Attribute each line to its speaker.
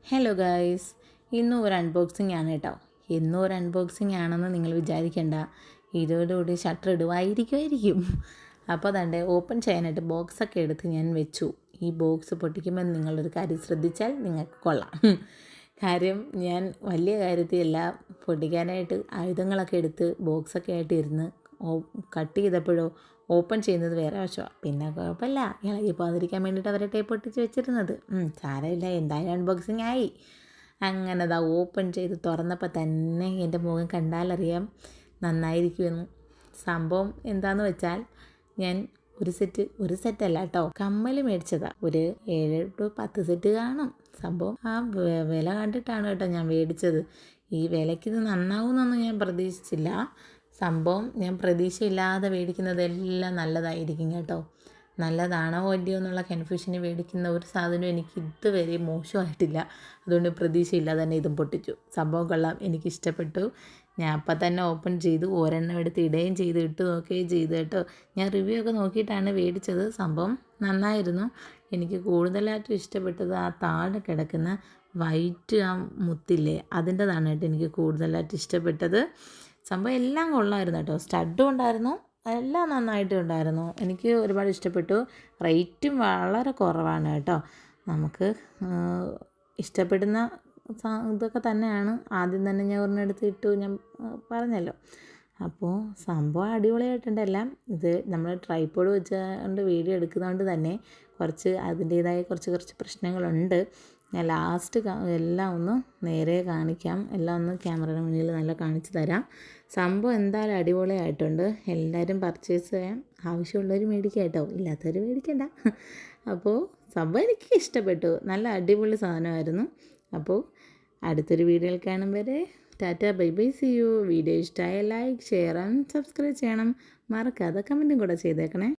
Speaker 1: Hello guys, ഇന്നും ഒരു unboxing ആണ് കേട്ടോ. എന്നും ഒരു അൺബോക്സിംഗ് ആണെന്ന് നിങ്ങൾ വിചാരിക്കേണ്ട. ഇതോടുകൂടി ഷട്ടർ ഇടുമായിരിക്കും. അപ്പോൾ അതാണ്ട് ഓപ്പൺ ചെയ്യാനായിട്ട് ബോക്സൊക്കെ എടുത്ത് ഞാൻ വെച്ചു. ഈ ബോക്സ് പൊട്ടിക്കുമ്പോൾ നിങ്ങളൊരു കാര്യം ശ്രദ്ധിച്ചാൽ നിങ്ങൾക്ക് കൊള്ളാം. കാര്യം ഞാൻ വലിയ കാര്യത്തിലല്ല പൊട്ടിക്കാനായിട്ട് ആയുധങ്ങളൊക്കെ എടുത്ത് ബോക്സൊക്കെ ആയിട്ട് ഇരുന്ന് കട്ട് ചെയ്തപ്പോഴോ ഓപ്പൺ ചെയ്യുന്നത് വേറെ വശമാണ്. പിന്നെ കുഴപ്പമില്ല, ഇളകി പോകാതിരിക്കാൻ വേണ്ടിയിട്ട് അവരെ ടേപ്പ് ഒട്ടിച്ച് വെച്ചിരുന്നത്. സാരമില്ല, എന്തായാലും അൺബോക്സിങ് ആയി. അങ്ങനെ അതാ ഓപ്പൺ ചെയ്ത് തുറന്നപ്പോൾ തന്നെ എൻ്റെ മുഖം കണ്ടാലറിയാം നന്നായിരിക്കുമെന്ന്. സംഭവം എന്താണെന്ന് വെച്ചാൽ, ഞാൻ ഒരു സെറ്റല്ല കേട്ടോ, കമ്മൽ മേടിച്ചതാണ്. ഒരു 7 to 10 സെറ്റ് കാണും. സംഭവം ആ വില കണ്ടിട്ടാണ് കേട്ടോ ഞാൻ മേടിച്ചത്. ഈ വിലയ്ക്ക് ഇത് നന്നാവുമെന്നൊന്നും ഞാൻ പ്രതീക്ഷിച്ചില്ല. സംഭവം ഞാൻ പ്രതീക്ഷയില്ലാതെ മേടിക്കുന്നതെല്ലാം നല്ലതായിരിക്കും കേട്ടോ. നല്ലതാണോ അല്ലയോ എന്നുള്ള കൺഫ്യൂഷന് മേടിക്കുന്ന ഒരു സാധനവും എനിക്ക് ഇതുവരെ മോശമായിട്ടില്ല. അതുകൊണ്ട് പ്രതീക്ഷയില്ലാതെ തന്നെ ഇതും പൊട്ടിച്ചു. സംഭവം കൊള്ളാം, എനിക്കിഷ്ടപ്പെട്ടു. ഞാൻ അപ്പം തന്നെ ഓപ്പൺ ചെയ്തു, ഒരെണ്ണം എടുത്ത് ഇടുകയും ചെയ്ത് ഇട്ട് നോക്കുകയും ചെയ്തു കേട്ടോ. ഞാൻ റിവ്യൂ ഒക്കെ നോക്കിയിട്ടാണ് മേടിച്ചത്. സംഭവം നന്നായിരുന്നു. എനിക്ക് കൂടുതലായിട്ടും ഇഷ്ടപ്പെട്ടത് ആ താഴെ കിടക്കുന്ന വൈറ്റ് ആ മുത്തില്ലേ, അതിൻ്റെതാണ് കേട്ടോ എനിക്ക് കൂടുതലായിട്ട് ഇഷ്ടപ്പെട്ടത്. സംഭവം എല്ലാം കൊള്ളാമായിരുന്നു കേട്ടോ. സ്റ്റഡും ഉണ്ടായിരുന്നു, എല്ലാം നന്നായിട്ടും ഉണ്ടായിരുന്നു. എനിക്ക് ഒരുപാട് ഇഷ്ടപ്പെട്ടു. റേറ്റും വളരെ കുറവാണ് കേട്ടോ. നമുക്ക് ഇഷ്ടപ്പെടുന്ന ഇതൊക്കെ തന്നെയാണ്. ആദ്യം തന്നെ ഞാൻ ഒരെണ്ണം എടുത്ത് ഇട്ടു, ഞാൻ പറഞ്ഞല്ലോ. അപ്പോൾ സംഭവം അടിപൊളിയായിട്ടുണ്ട് എല്ലാം. ഇത് നമ്മൾ ട്രൈപോഡ് വെച്ചുകൊണ്ട് വീഡിയോ എടുക്കുന്നതുകൊണ്ട് തന്നെ അതിൻ്റേതായ കുറച്ച് പ്രശ്നങ്ങളുണ്ട്. ഞാൻ ലാസ്റ്റ് എല്ലാം ഒന്ന് നേരെ കാണിക്കാം. എല്ലാം ഒന്ന് ക്യാമറയുടെ മുന്നിൽ നല്ല കാണിച്ചു തരാം. സംഭവം എന്തായാലും അടിപൊളിയായിട്ടുണ്ട്. എല്ലാവരും പർച്ചേസ് ചെയ്യാൻ ആവശ്യമുള്ളവർ മേടിക്കുക കേട്ടോ, ഇല്ലാത്തവർ മേടിക്കണ്ട. അപ്പോൾ സംഭവം എനിക്ക് ഇഷ്ടപ്പെട്ടു. നല്ല അടിപൊളി സാധനമായിരുന്നു. അപ്പോൾ അടുത്തൊരു വീഡിയോയിൽ കാണും വരെ tata, bye bye, see you. Video ഇഷ്ടമായ ലൈക്ക്, ഷെയർ ആൻഡ് സബ്സ്ക്രൈബ് ചെയ്യണം. മറക്കാതെ കമൻറ്റും കൂടെ ചെയ്തേക്കണേ.